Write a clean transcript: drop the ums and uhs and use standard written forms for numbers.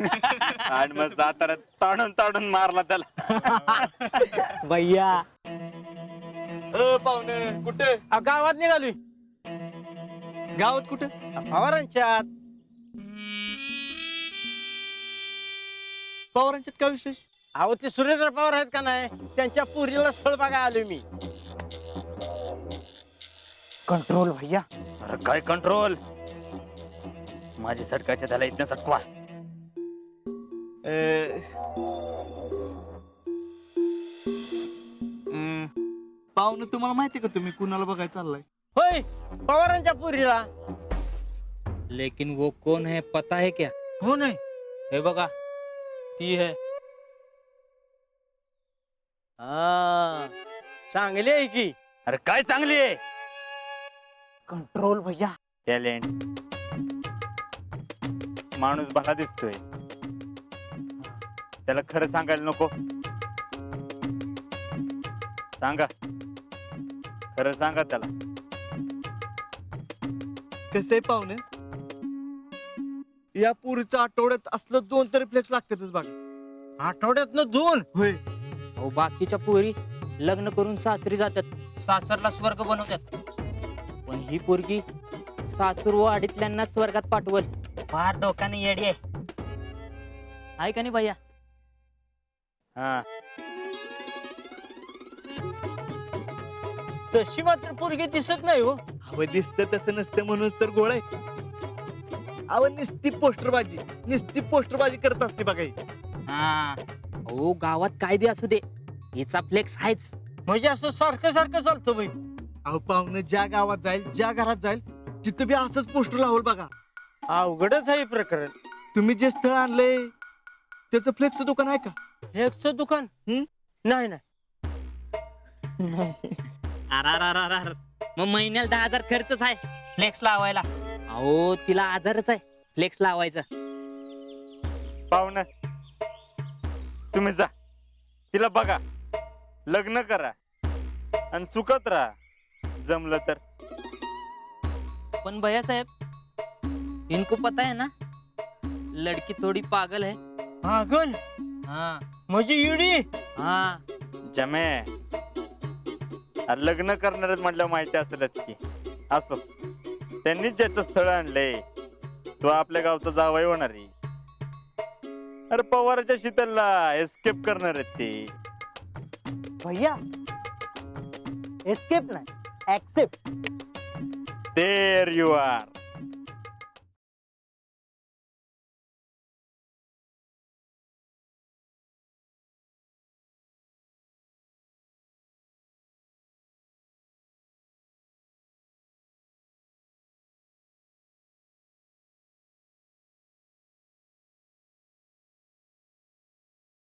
आणि मग साताऱ्यात ताडून ताडून मारला त्याला. भैया पाहुणे कुठे गावात निघालोय. गावात कुठे पवारांच्यात. पवारांच्यात काय विशेष अहो ते सुरेंद्र पवार आहेत का नाही, त्यांच्या पुरीला स्थळ बघायला आलोय मी. कंट्रोल भैया. अरे काय कंट्रोल, माझी सटकायच्या त्याला इथनं सटकवा. पाहुणे तुम्हाला माहिती का तुम्ही कुणाला बघायला चाललाय होय पवारांच्या पुरीला. लेकिन वो कौन है पता है क्या? हो नाही हे बघा ती है. हा चांगली आहे की. अरे काय चांगली आहे. कंट्रोल भैया. टॅलेंट, माणूस भला दिसतोय, त्याला खरं सांगायला नको. सांगा, खरं सांगा त्याला. कसं आहे पाहुणे, या पुरीच्या आठवड्यात असलं 2 तरी फ्लेक्स लागतातच बघा. आठवड्यातनं 2. होय अहो बाकीच्या पोरी लग्न करून सासरी जातात, सासरला स्वर्ग बनवतात. पण ही पोरगी सासूर व अडीतल्यांनाच स्वर्गात पाठवल. फार डोकाने येडी आहे का नाही भैया? हा, तशी मात्र पोरगी दिसत नाही हो. हवं दिसतं तसं नसतं म्हणूनच तर गोळ आहे. अव नुसती पोस्टरबाजी करत असते बघा ही. हा अहो गावात काय बी असू दे, हिचा फ्लेक्स आहेच. म्हणजे असं सारखं सारखं चालतं बाई. अहो पाहुणे ज्या गावात जाईल, ज्या घरात जाईल, तिथं बी असंच पोस्टर लावल बघा. अवघडच आहे हे प्रकरण. तुम्ही जे स्थळ आणलंय त्याचं फ्लेक्सचं दुकान आहे का? फ्लेक्सचं दुकान? नाही नाही. अर मग महिन्याला 10,000 खर्चच आहे फ्लेक्स लावायला. अहो तिला आजारच आहे फ्लेक्स लावायचा. पाहुणं तुम्ही जा, तिला बघा, लग्न करा आणि सुखत राहा, जमलं तर. पण भैया साहेब, इनको पता है ना लड़की थोड़ी पागल है. पागल हाँ म्हणजे इडी. हाँ जमे, अरे लग्न करणारच म्हटलं माहिती असेलच की. असो, त्यांनीच ज्याचं स्थळ आणलंय तो आपल्या गावचा जावई होणार आहे. अरे पवाराच्या शीतलला एस्केप करणार आहेत ते. भैया एस्केप नाही, ऍक्सेप्ट. There you R.